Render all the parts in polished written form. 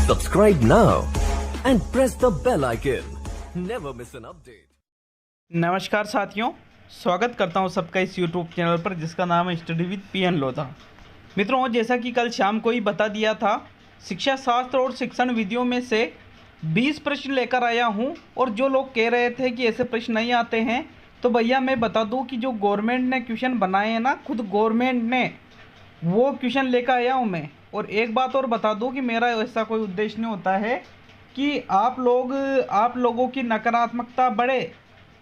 Subscribe now and press the bell icon. Never miss an update. नमस्कार साथियों, स्वागत करता हूं सबका इस YouTube चैनल पर जिसका नाम है स्टडी विद पीएन लोधा। मित्रों, जैसा कि कल शाम को ही बता दिया था, शिक्षा शास्त्र और शिक्षण विधियों में से 20 प्रश्न लेकर आया हूं। और जो लोग कह रहे थे कि ऐसे प्रश्न नहीं आते हैं, तो भैया मैं बता दूं कि जो गवर्नमेंट ने क्वेश्चन बनाए हैं ना, खुद गवर्नमेंट ने वो क्वेश्चन लेकर आया हूं मैं। और एक बात और बता दूं कि मेरा ऐसा कोई उद्देश्य नहीं होता है कि आप लोगों की नकारात्मकता बढ़े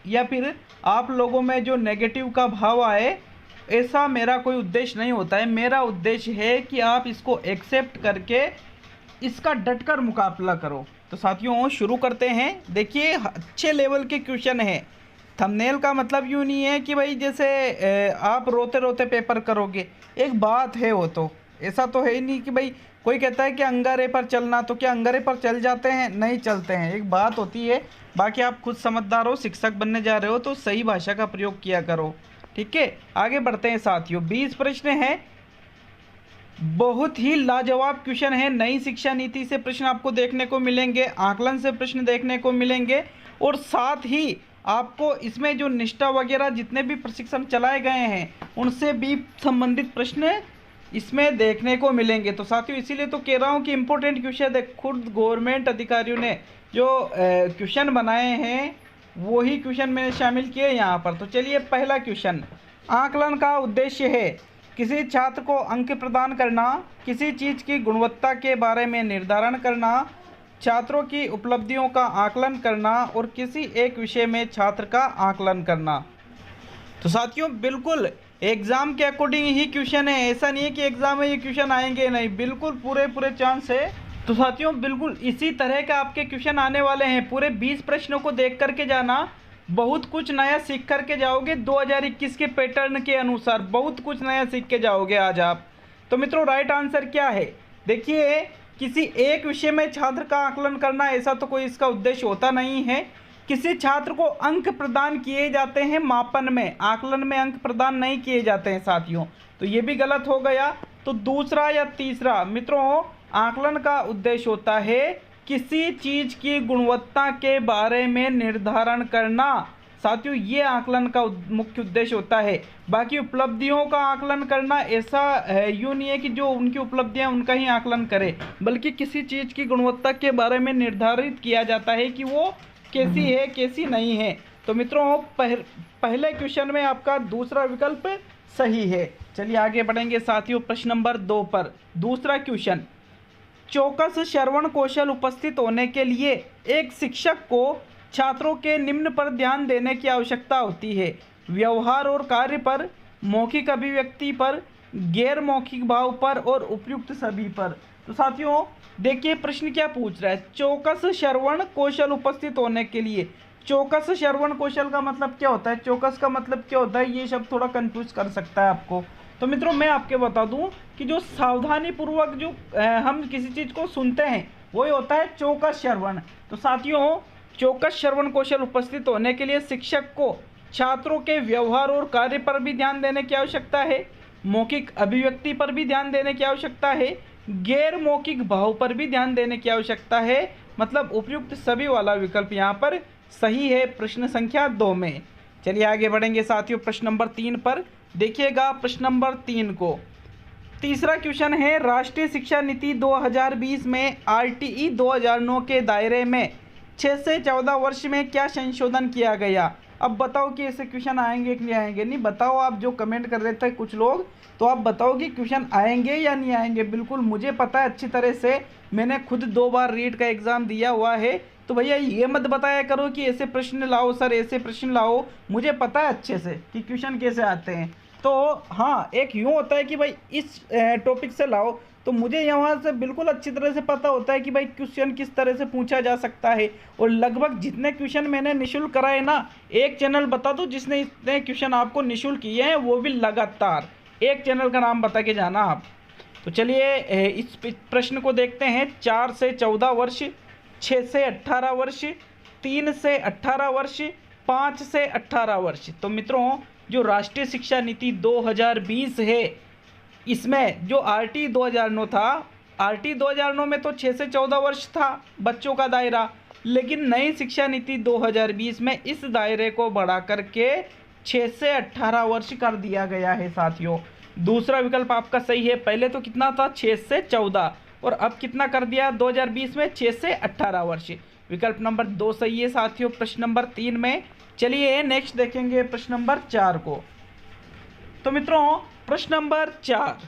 या फिर आप लोगों में जो नेगेटिव का भाव आए, ऐसा मेरा कोई उद्देश्य नहीं होता है। मेरा उद्देश्य है कि आप इसको एक्सेप्ट करके इसका डटकर मुकाबला करो। तो साथियों शुरू करते हैं। देखिए, अच्छे लेवल के क्वेश्चन है। थंबनेल का मतलब यूँ नहीं है कि भाई जैसे आप रोते रोते पेपर करोगे। एक बात है, वो तो ऐसा तो है ही नहीं कि भाई कोई कहता है कि अंगारे पर चलना, तो क्या अंगारे पर चल जाते हैं? नहीं चलते हैं। एक बात होती है। बाकी आप खुद समझदार हो, शिक्षक बनने जा रहे हो तो सही भाषा का प्रयोग किया करो, ठीक है। आगे बढ़ते हैं साथियों। 20 प्रश्न हैं, बहुत ही लाजवाब क्वेश्चन है। नई शिक्षा नीति से प्रश्न आपको देखने को मिलेंगे, आकलन से प्रश्न देखने को मिलेंगे, और साथ ही आपको इसमें जो निष्ठा वगैरह जितने भी प्रशिक्षण चलाए गए हैं उनसे भी संबंधित प्रश्न इसमें देखने को मिलेंगे। तो साथियों इसीलिए तो कह रहा हूँ कि इम्पोर्टेंट क्वेश्चन है। खुद गवर्नमेंट अधिकारियों ने जो क्वेश्चन बनाए हैं वही क्वेश्चन मैंने शामिल किए यहाँ पर। तो चलिए, पहला क्वेश्चन, आकलन का उद्देश्य है किसी छात्र को अंक प्रदान करना, किसी चीज़ की गुणवत्ता के बारे में निर्धारण करना, छात्रों की उपलब्धियों का आकलन करना और किसी एक विषय में छात्र का आकलन करना। तो साथियों बिल्कुल एग्ज़ाम के अकॉर्डिंग ही क्वेश्चन है। ऐसा नहीं है कि एग्ज़ाम में ये क्वेश्चन आएंगे नहीं, बिल्कुल पूरे चांस है। तो साथियों बिल्कुल इसी तरह का आपके क्वेश्चन आने वाले हैं। पूरे 20 प्रश्नों को देख करके जाना, बहुत कुछ नया सीख करके जाओगे। 2021 के पैटर्न के अनुसार बहुत कुछ नया सीख के जाओगे आज आप। तो मित्रों राइट आंसर क्या है? देखिए, किसी एक विषय में छात्र का आकलन करना, ऐसा तो कोई इसका उद्देश्य होता नहीं है। किसी छात्र को अंक प्रदान किए जाते हैं मापन में, आकलन में अंक प्रदान नहीं किए जाते हैं साथियों। तो ये भी गलत हो गया। तो दूसरा या तीसरा, मित्रों आकलन का उद्देश्य होता है किसी चीज़ की गुणवत्ता के बारे में निर्धारण करना। साथियों ये आकलन का मुख्य उद्देश्य होता है। बाकी उपलब्धियों का आकलन करना ऐसा यूँ नहीं है कि जो उनकी उपलब्धियां उनका ही आकलन करे, बल्कि किसी चीज़ की गुणवत्ता के बारे में निर्धारित किया जाता है कि वो कैसी है कैसी नहीं है। तो मित्रों पहले क्वेश्चन में आपका दूसरा विकल्प सही है। चलिए आगे बढ़ेंगे साथियों प्रश्न नंबर 2 पर। दूसरा क्वेश्चन, चौकस श्रवण कौशल उपस्थित होने के लिए एक शिक्षक को छात्रों के निम्न पर ध्यान देने की आवश्यकता होती है: व्यवहार और कार्य पर, मौखिक अभिव्यक्ति पर, गैर मौखिक भाव पर और उपयुक्त सभी पर। तो साथियों देखिए प्रश्न क्या पूछ रहा है। चौकस श्रवण कौशल उपस्थित होने के लिए, चौकस श्रवण कौशल का मतलब क्या होता है, चौकस का मतलब क्या होता है, ये शब्द थोड़ा कंफ्यूज कर सकता है आपको। तो मित्रों मैं आपके बता दूं कि जो सावधानी पूर्वक जो हम किसी चीज़ को सुनते हैं वही होता है चौकस श्रवण। तो साथियों चौकस श्रवण कौशल उपस्थित होने के लिए शिक्षक को छात्रों के व्यवहार और कार्य पर भी ध्यान देने की आवश्यकता है, मौखिक अभिव्यक्ति पर भी ध्यान देने की आवश्यकता है, गैर मौखिक भाव पर भी ध्यान देने की आवश्यकता है। मतलब उपयुक्त सभी वाला विकल्प यहाँ पर सही है प्रश्न संख्या 2 में। चलिए आगे बढ़ेंगे साथियों प्रश्न नंबर 3 पर। देखिएगा प्रश्न नंबर 3 को। तीसरा क्वेश्चन है, राष्ट्रीय शिक्षा नीति 2020 में RTE 2009 के दायरे में 6 से 14 वर्ष में क्या संशोधन किया गया? अब बताओ कि ऐसे क्वेश्चन आएंगे कि नहीं आएंगे। नहीं बताओ, आप जो कमेंट कर रहे थे कुछ लोग, तो आप बताओ कि क्वेश्चन आएंगे या नहीं आएंगे। बिल्कुल मुझे पता है अच्छी तरह से, मैंने खुद 2 बार रीट का एग्ज़ाम दिया हुआ है। तो भैया ये मत बताया करो कि ऐसे प्रश्न लाओ सर, ऐसे प्रश्न लाओ। मुझे पता है अच्छे से कि क्वेश्चन कैसे आते हैं। तो हाँ, एक यूँ होता है कि भाई इस टॉपिक से लाओ, तो मुझे यहाँ से बिल्कुल अच्छी तरह से पता होता है कि भाई क्वेश्चन किस तरह से पूछा जा सकता है। और लगभग जितने क्वेश्चन मैंने निःशुल्क कराए ना, एक चैनल बता दो जिसने इतने क्वेश्चन आपको निःशुल्क किए हैं, वो भी लगातार। एक चैनल का नाम बता के जाना आप। तो चलिए इस प्रश्न को देखते हैं। 4 से 14 वर्ष, 6 से 18 वर्ष, 3 से 18 वर्ष, 5 से 18 वर्ष। तो मित्रों जो राष्ट्रीय शिक्षा नीति 2020 है, इसमें जो RTE 2009 था, आरटी 2009 में तो 6 से 14 वर्ष था बच्चों का दायरा, लेकिन नई शिक्षा नीति 2020 में इस दायरे को बढ़ा करके 6 से 18 वर्ष कर दिया गया है साथियों। दूसरा विकल्प आपका सही है। पहले तो कितना था, 6 से 14, और अब कितना कर दिया 2020 में, 6 से 18 वर्ष। विकल्प नंबर 2 सही है साथियों प्रश्न नंबर 3 में। चलिए नेक्स्ट देखेंगे प्रश्न नंबर 4 को। तो मित्रों प्रश्न नंबर 4,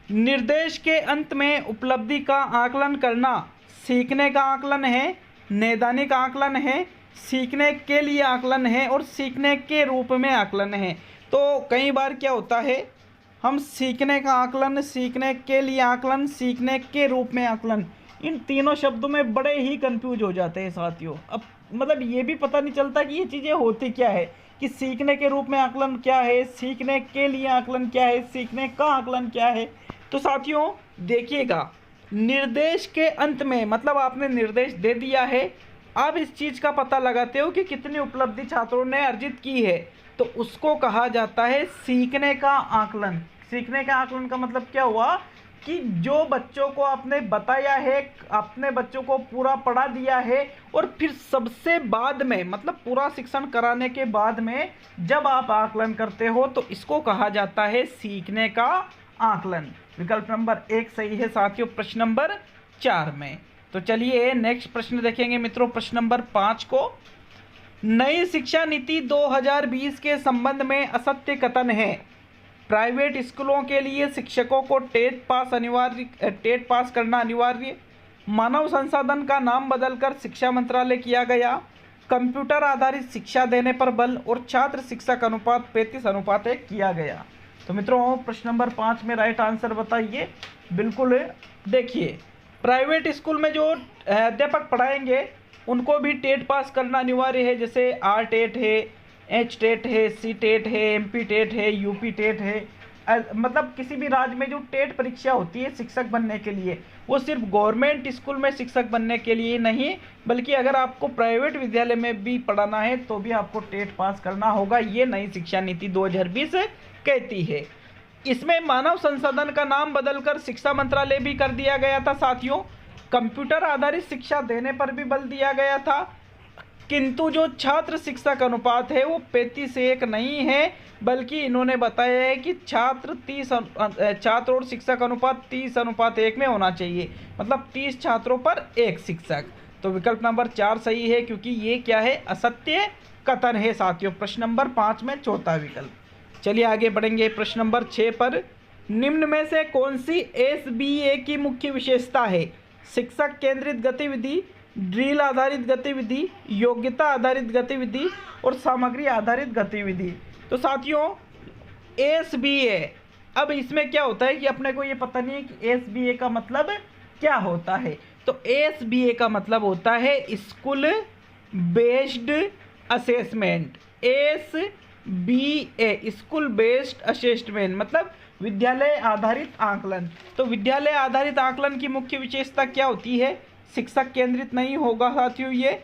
निर्देश के अंत में उपलब्धि का आकलन करना सीखने का आकलन है, नैदानिक आकलन है, सीखने के लिए आकलन है और सीखने के रूप में आकलन है। तो कई बार क्या होता है, हम सीखने का आकलन, सीखने के लिए आकलन, सीखने के रूप में आकलन, इन तीनों शब्दों में बड़े ही कंफ्यूज हो जाते हैं साथियों। अब मतलब ये भी पता नहीं चलता कि ये चीज़ें होती क्या है, कि सीखने के रूप में आकलन क्या है, सीखने के लिए आकलन क्या है, सीखने का आकलन क्या है। तो साथियों देखिएगा, निर्देश के अंत में मतलब आपने निर्देश दे दिया है, आप इस चीज़ का पता लगाते हो कि कितनी उपलब्धि छात्रों ने अर्जित की है, तो उसको कहा जाता है सीखने का आकलन। सीखने का आकलन का मतलब क्या हुआ कि जो बच्चों को आपने बताया है, अपने बच्चों को पूरा पढ़ा दिया है, और फिर सबसे बाद में मतलब पूरा शिक्षण कराने के बाद में जब आप आकलन करते हो तो इसको कहा जाता है सीखने का आकलन। विकल्प नंबर 1 सही है साथियों प्रश्न नंबर 4 में। तो चलिए नेक्स्ट प्रश्न देखेंगे मित्रों, प्रश्न नंबर 5 को। नई शिक्षा नीति 2020 के संबंध में असत्य कथन है। प्राइवेट स्कूलों के लिए शिक्षकों को टेट पास करना अनिवार्य, मानव संसाधन का नाम बदलकर शिक्षा मंत्रालय किया गया, कंप्यूटर आधारित शिक्षा देने पर बल, और छात्र शिक्षक अनुपात 35:1 किया गया। तो मित्रों प्रश्न नंबर 5 में राइट आंसर बताइए। बिल्कुल देखिए, प्राइवेट स्कूल में जो अध्यापक पढ़ाएंगे उनको भी टेट पास करना अनिवार्य है, जैसे आर टेट है, एच टेट है, सी टेट है, एमपी टेट है, यूपी टेट है। मतलब किसी भी राज्य में जो टेट परीक्षा होती है शिक्षक बनने के लिए, वो सिर्फ गवर्नमेंट स्कूल में शिक्षक बनने के लिए नहीं, बल्कि अगर आपको प्राइवेट विद्यालय में भी पढ़ाना है तो भी आपको टेट पास करना होगा। ये नई शिक्षा नीति 2020 कहती है। इसमें मानव संसाधन का नाम बदलकर शिक्षा मंत्रालय भी कर दिया गया था साथियों। कंप्यूटर आधारित शिक्षा देने पर भी बल दिया गया था, किंतु जो छात्र शिक्षक अनुपात है वो 35:1 नहीं है, बल्कि इन्होंने बताया है कि छात्र और शिक्षक अनुपात 30:1 में होना चाहिए, मतलब 30 छात्रों पर 1 शिक्षक। तो विकल्प नंबर 4 सही है, क्योंकि ये क्या है, असत्य कथन है साथियों प्रश्न नंबर 5 में चौथा विकल्प। चलिए आगे बढ़ेंगे प्रश्न नंबर 6 पर। निम्न में से कौन सी एसबीए की मुख्य विशेषता है? शिक्षक केंद्रित गतिविधि, ड्रिल आधारित गतिविधि, योग्यता आधारित गतिविधि और सामग्री आधारित गतिविधि। तो साथियों एसबीए, अब इसमें क्या होता है कि अपने को ये पता नहीं है कि एसबीए का मतलब क्या होता है। तो एसबीए का मतलब होता है school based assessment. SBA school based assessment मतलब विद्यालय आधारित आकलन। तो विद्यालय आधारित आकलन की मुख्य विशेषता क्या होती है? शिक्षक केंद्रित नहीं होगा साथियों, ये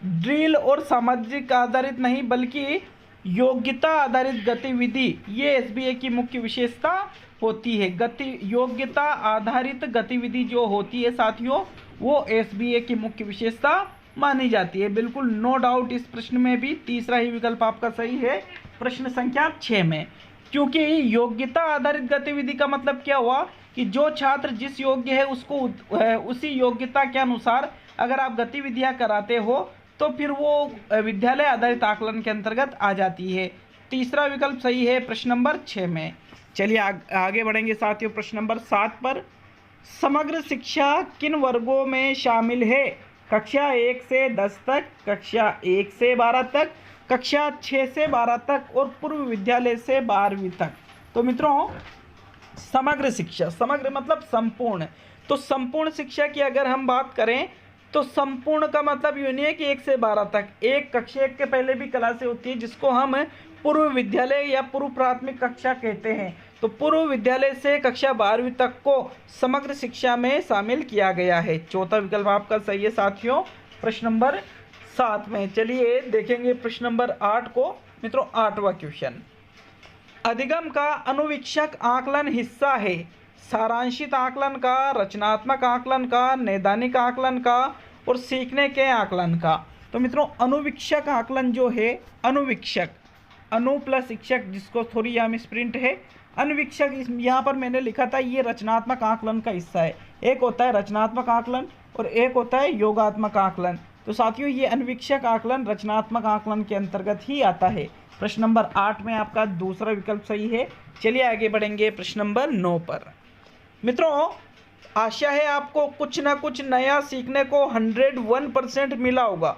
ड्रिल और सामाजिक आधारित नहीं, बल्कि योग्यता आधारित गतिविधि, ये एसबीए की मुख्य विशेषता होती है। योग्यता आधारित गतिविधि जो होती है साथियों, वो एसबीए की मुख्य विशेषता मानी जाती है। बिल्कुल नो डाउट इस प्रश्न में भी तीसरा ही विकल्प आपका सही है प्रश्न संख्या 6 में, क्योंकि योग्यता आधारित गतिविधि का मतलब क्या हुआ कि जो छात्र जिस योग्य है उसको उसी योग्यता के अनुसार अगर आप गतिविधियां कराते हो तो फिर वो विद्यालय आधारित आकलन के अंतर्गत आ जाती है। तीसरा विकल्प सही है प्रश्न नंबर 6 में। चलिए आगे बढ़ेंगे साथियों प्रश्न नंबर 7 पर। समग्र शिक्षा किन वर्गों में शामिल है? कक्षा 1 से 10 तक, कक्षा 1 से 12 तक, कक्षा 6 से 12 तक और पूर्व विद्यालय से 12वीं तक। तो मित्रों समग्र शिक्षा, समग्र मतलब संपूर्ण। तो संपूर्ण शिक्षा की अगर हम बात करें तो संपूर्ण का मतलब यूँ नहीं है कि 1 से 12 तक, एक कक्षा 1 के पहले भी क्लासें होती है जिसको हम पूर्व विद्यालय या पूर्व प्राथमिक कक्षा कहते हैं। तो पूर्व विद्यालय से कक्षा 12वीं तक को समग्र शिक्षा में शामिल किया गया है। चौथा विकल्प आपका सही है साथियों प्रश्न नंबर 7 में। चलिए देखेंगे प्रश्न नंबर 8 को। मित्रों 8वां क्वेश्चन, अधिगम का अनुवीक्षक आकलन हिस्सा है। सारांशित आकलन का, रचनात्मक आकलन का, नैदानिक आकलन का और सीखने के आकलन का। तो मित्रों अनुवीक्षक आकलन जो है, अनुवीक्षक, अनु प्लस शिक्षक जिसको थोड़ी यहाँ मिसप्रिंट है, अनुवीक्षक यहाँ पर मैंने लिखा था ये रचनात्मक आकलन का हिस्सा है। एक होता है रचनात्मक आकलन और एक होता है योगात्मक आकलन। तो साथियों ये अनुवीक्षक आकलन रचनात्मक आकलन के अंतर्गत ही आता है। प्रश्न नंबर 8 में आपका दूसरा विकल्प सही है। चलिए आगे बढ़ेंगे प्रश्न नंबर 9 पर। मित्रों आशा है आपको कुछ ना कुछ नया सीखने को 101% मिला होगा।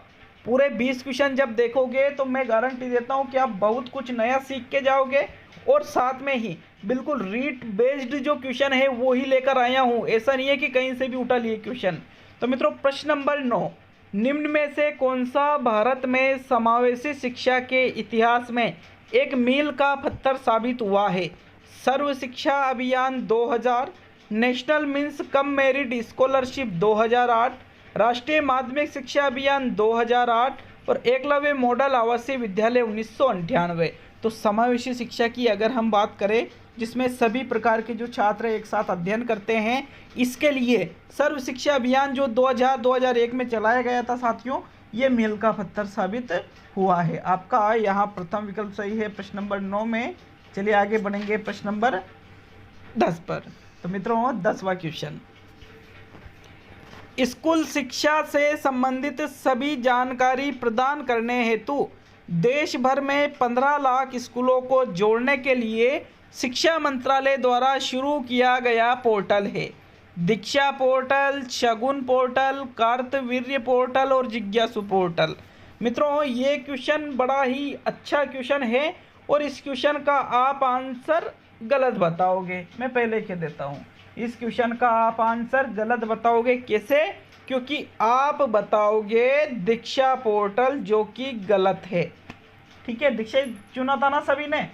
पूरे 20 क्वेश्चन जब देखोगे तो मैं गारंटी देता हूं कि आप बहुत कुछ नया सीख के जाओगे और साथ में ही बिल्कुल रीट बेस्ड जो क्वेश्चन है वो ही लेकर आया हूं। ऐसा नहीं है कि कहीं से भी उठा लिए क्वेश्चन। तो मित्रों प्रश्न नंबर 9, निम्न में से कौन सा भारत में समावेशी शिक्षा के इतिहास में एक मील का पत्थर साबित हुआ है? सर्व शिक्षा अभियान 2000, national means cum merit scholarship 2008, राष्ट्रीय माध्यमिक शिक्षा अभियान 2008 और एकलव्य मॉडल आवासीय विद्यालय 1998। तो समावेशी शिक्षा की अगर हम बात करें जिसमें सभी प्रकार के जो छात्र एक साथ अध्ययन करते हैं, इसके लिए सर्व शिक्षा अभियान जो 2001 में चलाया गया था साथियों, ये मील का पत्थर साबित हुआ है। आपका यहाँ प्रथम विकल्प सही है प्रश्न नंबर 9 में। चलिए आगे बढ़ेंगे प्रश्न नंबर 10 पर। तो मित्रों 10वां क्वेश्चन, स्कूल शिक्षा से संबंधित सभी जानकारी प्रदान करने हेतु देश भर में 15 लाख स्कूलों को जोड़ने के लिए शिक्षा मंत्रालय द्वारा शुरू किया गया पोर्टल है। दीक्षा पोर्टल, शगुन पोर्टल, कार्तवीर्य पोर्टल और जिज्ञासु पोर्टल। मित्रों ये क्वेश्चन बड़ा ही अच्छा क्वेश्चन है और इस क्वेश्चन का आप आंसर गलत बताओगे। मैं पहले कह देता हूँ इस क्वेश्चन का आप आंसर गलत बताओगे। कैसे? क्योंकि आप बताओगे दीक्षा पोर्टल जो कि गलत है। ठीक है, दीक्षा चुना था ना सभी ने?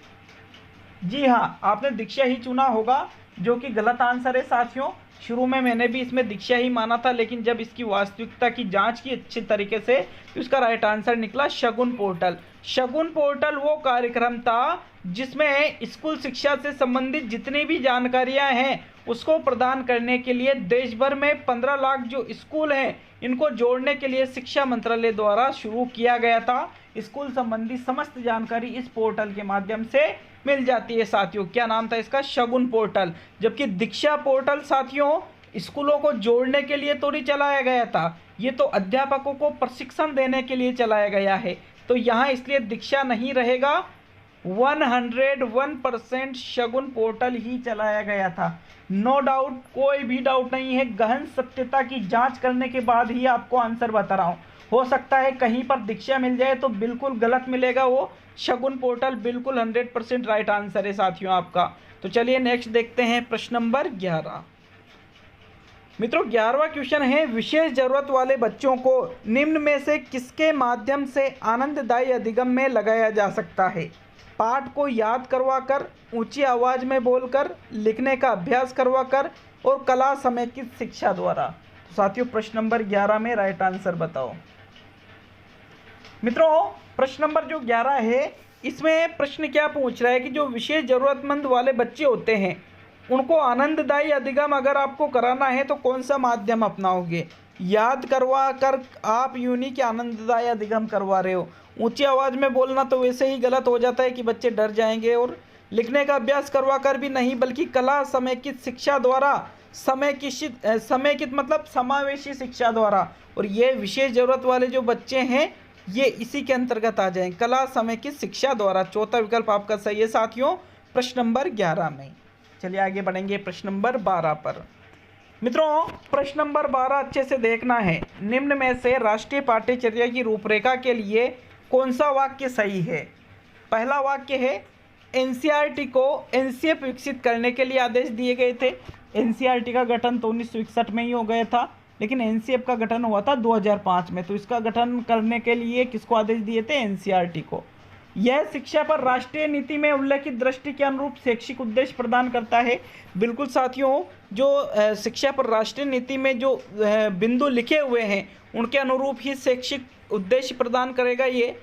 जी हाँ, आपने दीक्षा ही चुना होगा जो कि गलत आंसर है साथियों। शुरू में मैंने भी इसमें दीक्षा ही माना था, लेकिन जब इसकी वास्तविकता की जांच की अच्छी तरीके से तो इसका राइट आंसर निकला शगुन पोर्टल। शगुन पोर्टल वो कार्यक्रम था जिसमें स्कूल शिक्षा से संबंधित जितनी भी जानकारियां हैं उसको प्रदान करने के लिए देश भर में 15 लाख जो स्कूल हैं इनको जोड़ने के लिए शिक्षा मंत्रालय द्वारा शुरू किया गया था। स्कूल संबंधी समस्त जानकारी इस पोर्टल के माध्यम से मिल जाती है साथियों। क्या नाम था इसका? शगुन पोर्टल। जबकि दीक्षा पोर्टल साथियों स्कूलों को जोड़ने के लिए तो नहीं चलाया गया था, ये तो अध्यापकों को प्रशिक्षण देने के लिए चलाया गया है। तो यहाँ इसलिए दीक्षा नहीं रहेगा, 101% शगुन पोर्टल ही चलाया गया था। नो डाउट, कोई भी डाउट नहीं है। गहन सत्यता की जांच करने के बाद ही आपको आंसर बता रहा हूँ। हो सकता है कहीं पर दीक्षा मिल जाए तो बिल्कुल गलत मिलेगा, वो शगुन पोर्टल बिल्कुल 100% राइट आंसर है साथियों आपका। तो चलिए नेक्स्ट देखते हैं प्रश्न नंबर 11। मित्रों 11वां क्वेश्चन है, विशेष जरूरत वाले बच्चों को निम्न में से किसके माध्यम से आनंददायी अधिगम में लगाया जा सकता है? पाठ को याद करवाकर, ऊंची आवाज में बोलकर, लिखने का अभ्यास करवाकर और कला समेकित शिक्षा द्वारा। तो साथियों प्रश्न नंबर 11 में राइट आंसर बताओ। मित्रों प्रश्न नंबर जो 11 है इसमें प्रश्न क्या पूछ रहा है कि जो विशेष जरूरतमंद वाले बच्चे होते हैं उनको आनंददायी अधिगम अगर आपको कराना है तो कौन सा माध्यम अपनाओगे? याद करवा कर आप यूं नहीं कि आनंददायी अधिगम करवा रहे हो। ऊंची आवाज़ में बोलना तो वैसे ही गलत हो जाता है कि बच्चे डर जाएंगे, और लिखने का अभ्यास करवा कर भी नहीं, बल्कि कला समेकित शिक्षा द्वारा, समेकित मतलब समावेशी शिक्षा द्वारा। और ये विशेष ज़रूरत वाले जो बच्चे हैं ये इसी के अंतर्गत आ जाएं, कला समेकित शिक्षा द्वारा। चौथा विकल्प आपका सही है साथियों प्रश्न नंबर 11 में। चलिए आगे बढ़ेंगे प्रश्न नंबर 12 पर। मित्रों प्रश्न नंबर 12 अच्छे से देखना है। निम्न में से राष्ट्रीय पाठ्यचर्या की रूपरेखा के लिए कौन सा वाक्य सही है? पहला वाक्य है एनसीईआरटी को एनसीएफ विकसित करने के लिए आदेश दिए गए थे। एनसीईआरटी का गठन तो 1961 में ही हो गया था, लेकिन एनसीएफ का गठन हुआ था 2005 में। तो इसका गठन करने के लिए किसको आदेश दिए थे? एनसीईआरटी को। यह शिक्षा पर राष्ट्रीय नीति में उल्लेखित दृष्टि के अनुरूप शैक्षिक उद्देश्य प्रदान करता है। बिल्कुल साथियों, जो शिक्षा पर राष्ट्रीय नीति में जो बिंदु लिखे हुए हैं उनके अनुरूप ही शैक्षिक उद्देश्य प्रदान करेगा। ये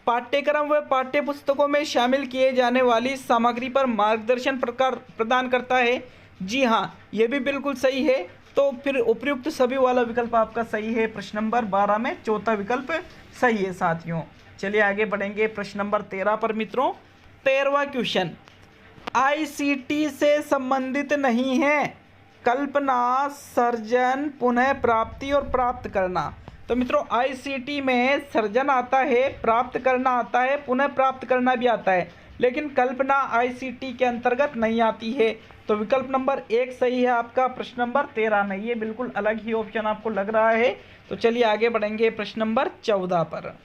पाठ्यक्रम व पाठ्य पुस्तकों में शामिल किए जाने वाली सामग्री पर मार्गदर्शन प्रदान करता है। जी हाँ, ये भी बिल्कुल सही है। तो फिर उपयुक्त सभी वाला विकल्प आपका सही है। प्रश्न नंबर 12 में चौथा विकल्प सही है साथियों। चलिए आगे बढ़ेंगे प्रश्न नंबर 13 पर मित्रों। 13वां क्वेश्चन आईसीटी से संबंधित नहीं है। कल्पना, सर्जन, पुनः प्राप्ति और प्राप्त करना। तो मित्रों आईसीटी में सर्जन आता है, प्राप्त करना आता है, पुनः प्राप्त करना भी आता है, लेकिन कल्पना आईसीटी के अंतर्गत नहीं आती है। तो विकल्प नंबर 1 सही है आपका प्रश्न नंबर 13 में। ये बिल्कुल अलग ही ऑप्शन आपको लग रहा है। तो चलिए आगे बढ़ेंगे प्रश्न नंबर 14 पर।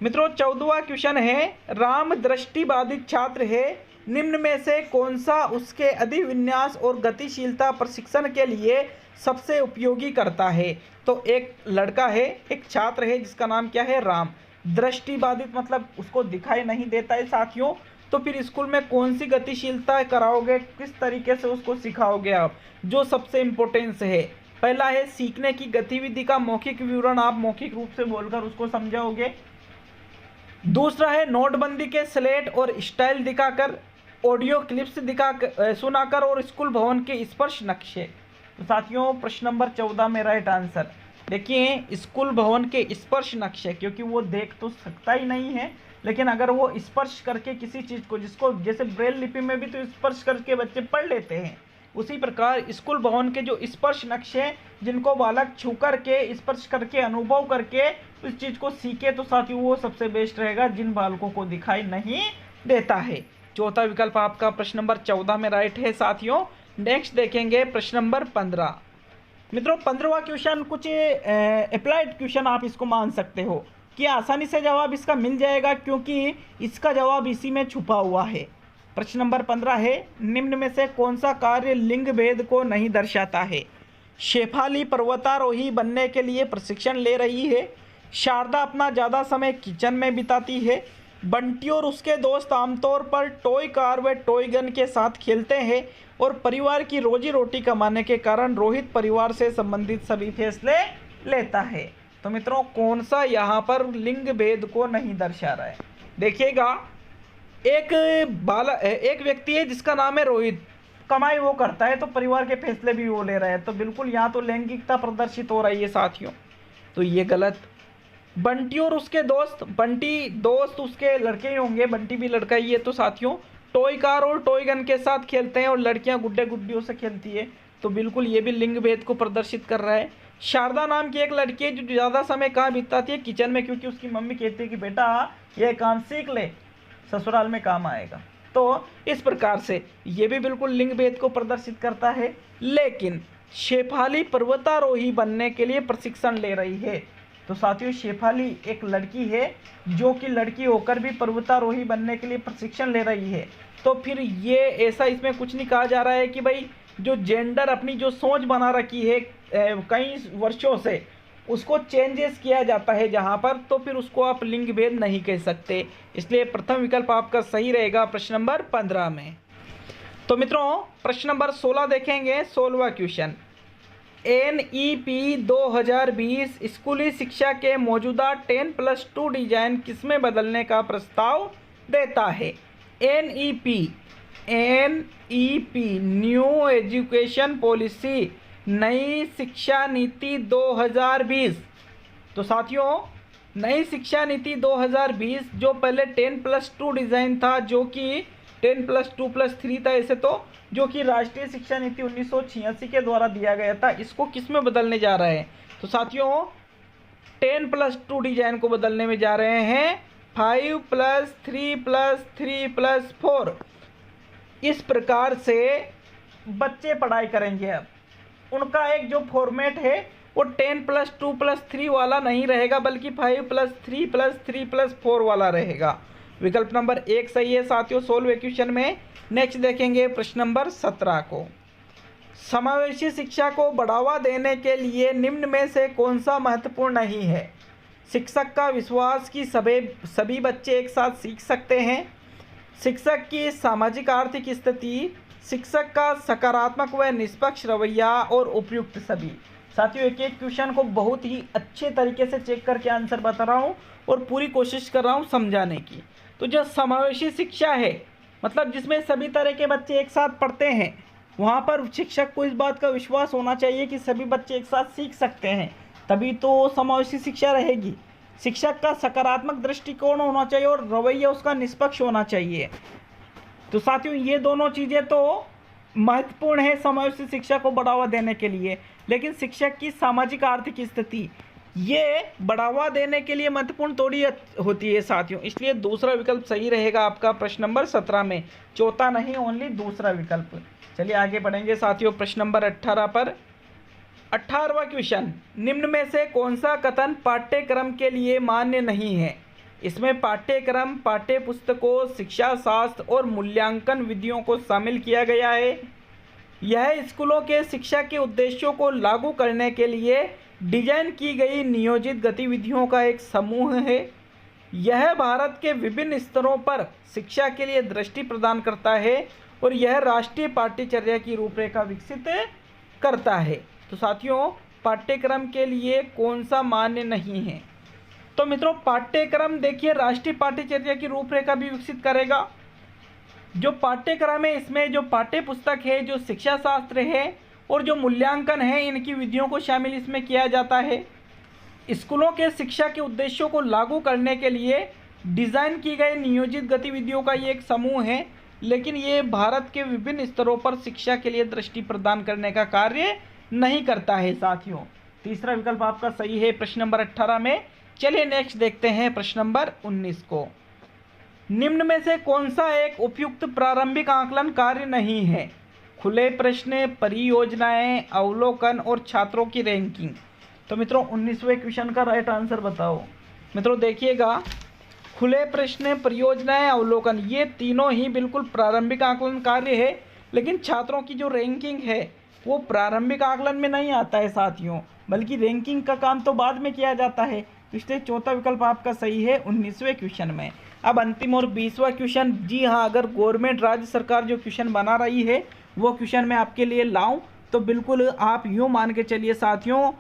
मित्रों 14वां क्वेश्चन है, राम दृष्टिबाधित छात्र है, निम्न में से कौन सा उसके अधिविन्यास और गतिशीलता प्रशिक्षण के लिए सबसे उपयोगी करता है। तो एक लड़का है, एक छात्र है जिसका नाम क्या है, राम। दृष्टिबाधित मतलब उसको दिखाई नहीं देता है साथियों। तो फिर स्कूल में कौन सी गतिशीलता कराओगे, किस तरीके से उसको सिखाओगे आप, जो सबसे इम्पोर्टेंस है। पहला है सीखने की गतिविधि का मौखिक विवरण, आप मौखिक रूप से बोलकर उसको समझाओगे। दूसरा है नोटबंदी के स्लेट और स्टाइल दिखाकर, ऑडियो क्लिप्स सुनाकर और स्कूल भवन के स्पर्श नक्शे। तो साथियों प्रश्न नंबर 14 में राइट आंसर देखिए स्कूल भवन के स्पर्श नक्शे, क्योंकि वो देख तो सकता ही नहीं है, लेकिन अगर वो स्पर्श करके किसी चीज़ को, जिसको जैसे ब्रेल लिपि में भी तो स्पर्श करके बच्चे पढ़ लेते हैं, उसी प्रकार स्कूल भवन के जो स्पर्श नक्शे जिनको बालक छू करके, स्पर्श करके, अनुभव करके उस चीज़ को सीखे, तो साथियों वो सबसे बेस्ट रहेगा जिन बालकों को दिखाई नहीं देता है। चौथा विकल्प आपका प्रश्न नंबर 14 में राइट है साथियों। नेक्स्ट देखेंगे प्रश्न नंबर 15। मित्रों 15वां क्वेश्चन कुछ अप्लाइड क्वेश्चन आप इसको मान सकते हो कि आसानी से जवाब इसका मिल जाएगा, क्योंकि इसका जवाब इसी में छुपा हुआ है। प्रश्न नंबर 15 है, निम्न में से कौन सा कार्य लिंग भेद को नहीं दर्शाता है। शेफाली पर्वतारोही बनने के लिए प्रशिक्षण ले रही है। शारदा अपना ज़्यादा समय किचन में बिताती है। बंटी और उसके दोस्त आमतौर पर टॉय कार व टॉय गन के साथ खेलते हैं। और परिवार की रोजी रोटी कमाने के कारण रोहित परिवार से संबंधित सभी फैसले लेता है। तो मित्रों कौन सा यहाँ पर लिंग भेद को नहीं दर्शा रहा है। देखिएगा एक व्यक्ति है जिसका नाम है रोहित, कमाई वो करता है तो परिवार के फैसले भी वो ले रहा है, तो बिल्कुल यहाँ तो लैंगिकता प्रदर्शित हो रही है साथियों, तो ये गलत। बंटी और उसके दोस्त, बंटी दोस्त उसके लड़के ही होंगे, बंटी भी लड़का ही है, तो साथियों टॉय कार और टॉय गन के साथ खेलते हैं और लड़कियां गुड्डे गुड्डियों से खेलती है, तो बिल्कुल ये भी लिंग भेद को प्रदर्शित कर रहा है। शारदा नाम की एक लड़की है जो ज़्यादा समय कहाँ बिताती है, किचन में, क्योंकि उसकी मम्मी कहती है कि बेटा ये काम सीख ले, ससुराल में काम आएगा। तो इस प्रकार से ये भी बिल्कुल लिंग भेद को प्रदर्शित करता है। लेकिन शेफाली पर्वतारोही बनने के लिए प्रशिक्षण ले रही है, तो साथियों शेफाली एक लड़की है जो कि लड़की होकर भी पर्वतारोही बनने के लिए प्रशिक्षण ले रही है। तो फिर ये ऐसा इसमें कुछ नहीं कहा जा रहा है कि भाई जो जेंडर अपनी जो सोच बना रखी है कई वर्षों से, उसको चेंजेस किया जाता है जहाँ पर, तो फिर उसको आप लिंग भेद नहीं कह सकते। इसलिए प्रथम विकल्प आपका सही रहेगा प्रश्न नंबर 15 में। तो मित्रों प्रश्न नंबर 16 देखेंगे। 16वां क्वेश्चन, NEP 2020 स्कूली शिक्षा के मौजूदा 10+2 डिजाइन किसमें बदलने का प्रस्ताव देता है। NEP न्यू एजुकेशन पॉलिसी, नई शिक्षा नीति 2020। तो साथियों नई शिक्षा नीति 2020 जो पहले 10+2 डिज़ाइन था, जो कि 10+2+3 था ऐसे, तो जो कि राष्ट्रीय शिक्षा नीति 1986 के द्वारा दिया गया था, इसको किस में बदलने जा रहे हैं। तो साथियों 10+2 डिजाइन को बदलने में जा रहे हैं 5+3+3+4। इस प्रकार से बच्चे पढ़ाई करेंगे। अब उनका एक जो फॉर्मेट है वो 10+2+3 वाला नहीं रहेगा, बल्कि 5+3+3+4 वाला रहेगा। विकल्प नंबर 1 सही है साथियों 16वें क्वेश्चन में। नेक्स्ट देखेंगे प्रश्न नंबर 17 को। समावेशी शिक्षा को बढ़ावा देने के लिए निम्न में से कौन सा महत्वपूर्ण नहीं है। शिक्षक का विश्वास कि सभी बच्चे एक साथ सीख सकते हैं, शिक्षक की सामाजिक आर्थिक स्थिति, शिक्षक का सकारात्मक व निष्पक्ष रवैया और उपयुक्त सभी। साथियों एक एक क्वेश्चन को बहुत ही अच्छे तरीके से चेक करके आंसर बता रहा हूँ और पूरी कोशिश कर रहा हूँ समझाने की। तो जो समावेशी शिक्षा है, मतलब जिसमें सभी तरह के बच्चे एक साथ पढ़ते हैं, वहाँ पर शिक्षक को इस बात का विश्वास होना चाहिए कि सभी बच्चे एक साथ सीख सकते हैं, तभी तो समावेशी शिक्षा रहेगी। शिक्षक का सकारात्मक दृष्टिकोण होना चाहिए और रवैया उसका निष्पक्ष होना चाहिए। तो साथियों, ये दोनों चीज़ें तो महत्वपूर्ण है समावेशी शिक्षा को बढ़ावा देने के लिए। लेकिन शिक्षक की सामाजिक आर्थिक स्थिति ये बढ़ावा देने के लिए महत्वपूर्ण थोड़ी होती है साथियों, इसलिए दूसरा विकल्प सही रहेगा आपका प्रश्न नंबर 17 में, चौथा नहीं, ओनली दूसरा विकल्प। चलिए आगे बढ़ेंगे साथियों प्रश्न नंबर 18 पर। 18वां क्वेश्चन, निम्न में से कौन सा कथन पाठ्यक्रम के लिए मान्य नहीं है? इसमें पाठ्यक्रम, पाठ्य पुस्तकों, शिक्षा शास्त्र और मूल्यांकन विधियों को शामिल किया गया है। यह स्कूलों के शिक्षा के उद्देश्यों को लागू करने के लिए डिजाइन की गई नियोजित गतिविधियों का एक समूह है। यह भारत के विभिन्न स्तरों पर शिक्षा के लिए दृष्टि प्रदान करता है और यह राष्ट्रीय पाठ्यचर्या की रूपरेखा विकसित करता है। तो साथियों, पाठ्यक्रम के लिए कौन सा मान्य नहीं है? तो मित्रों, पाठ्यक्रम देखिए राष्ट्रीय पाठ्यचर्या की रूपरेखा भी विकसित करेगा। जो पाठ्यक्रम है इसमें जो पाठ्य पुस्तक है, जो शिक्षा शास्त्र है और जो मूल्यांकन है, इनकी विधियों को शामिल इसमें किया जाता है। स्कूलों के शिक्षा के उद्देश्यों को लागू करने के लिए डिज़ाइन की गई नियोजित गतिविधियों का ये एक समूह है, लेकिन ये भारत के विभिन्न स्तरों पर शिक्षा के लिए दृष्टि प्रदान करने का कार्य नहीं करता है साथियों। तीसरा विकल्प आपका सही है प्रश्न नंबर 18 में। चलिए नेक्स्ट देखते हैं प्रश्न नंबर 19 को। निम्न में से कौन सा एक उपयुक्त प्रारंभिक आकलन कार्य नहीं है? खुले प्रश्न, परियोजनाएं, अवलोकन और छात्रों की रैंकिंग। तो मित्रों 19वें क्वेश्चन का राइट आंसर बताओ। मित्रों देखिएगा, खुले प्रश्न, परियोजनाएं, अवलोकन, ये तीनों ही बिल्कुल प्रारंभिक आकलन कार्य है, लेकिन छात्रों की जो रैंकिंग है वो प्रारंभिक आकलन में नहीं आता है साथियों, बल्कि रैंकिंग का काम तो बाद में किया जाता है। इसलिए चौथा विकल्प आपका सही है 19वें क्वेश्चन में। अब अंतिम और 20वां क्वेश्चन, जी हाँ, अगर गवर्नमेंट राज्य सरकार जो क्वेश्चन बना रही है वो क्वेश्चन मैं आपके लिए लाऊं तो बिल्कुल आप यूँ मान के चलिए साथियों,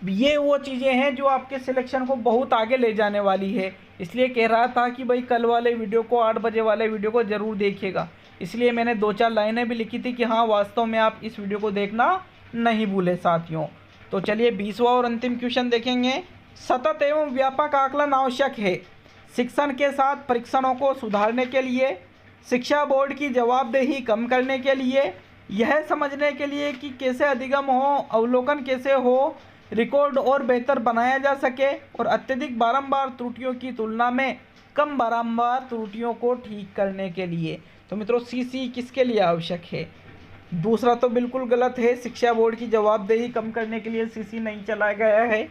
ये वो चीज़ें हैं जो आपके सिलेक्शन को बहुत आगे ले जाने वाली है। इसलिए कह रहा था कि भाई कल वाले वीडियो को, 8 बजे वाले वीडियो को ज़रूर देखिएगा। इसलिए मैंने 2-4 लाइनें भी लिखी थी कि हाँ वास्तव में आप इस वीडियो को देखना नहीं भूले साथियों। तो चलिए 20वां और अंतिम क्वेश्चन देखेंगे। सतत एवं व्यापक आकलन आवश्यक है शिक्षण के साथ परीक्षणों को सुधारने के लिए, शिक्षा बोर्ड की जवाबदेही कम करने के लिए, यह समझने के लिए कि कैसे अधिगम हो, अवलोकन कैसे हो, रिकॉर्ड और बेहतर बनाया जा सके और अत्यधिक बारंबार त्रुटियों की तुलना में कम बारंबार त्रुटियों को ठीक करने के लिए। तो मित्रों सीसी किसके लिए आवश्यक है? दूसरा तो बिल्कुल गलत है, शिक्षा बोर्ड की जवाबदेही कम करने के लिए सीसी नहीं चलाया गया है।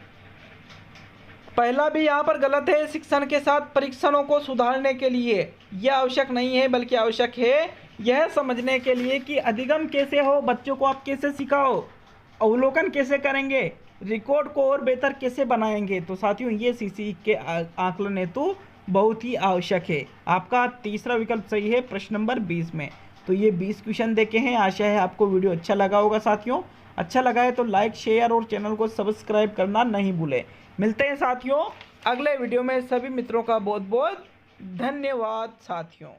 पहला भी यहाँ पर गलत है, शिक्षण के साथ परीक्षणों को सुधारने के लिए यह आवश्यक नहीं है, बल्कि आवश्यक है यह समझने के लिए कि अधिगम कैसे हो, बच्चों को आप कैसे सिखाओ, अवलोकन कैसे करेंगे, रिकॉर्ड को और बेहतर कैसे बनाएंगे। तो साथियों ये सीसी के आकलन हेतु बहुत ही आवश्यक है। आपका तीसरा विकल्प सही है प्रश्न नंबर 20 में। तो ये 20 क्वेश्चन देखे हैं। आशा है आपको वीडियो अच्छा लगा होगा साथियों। अच्छा लगा है तो लाइक, शेयर और चैनल को सब्सक्राइब करना नहीं भूलें। मिलते हैं साथियों अगले वीडियो में। सभी मित्रों का बहुत बहुत धन्यवाद साथियों।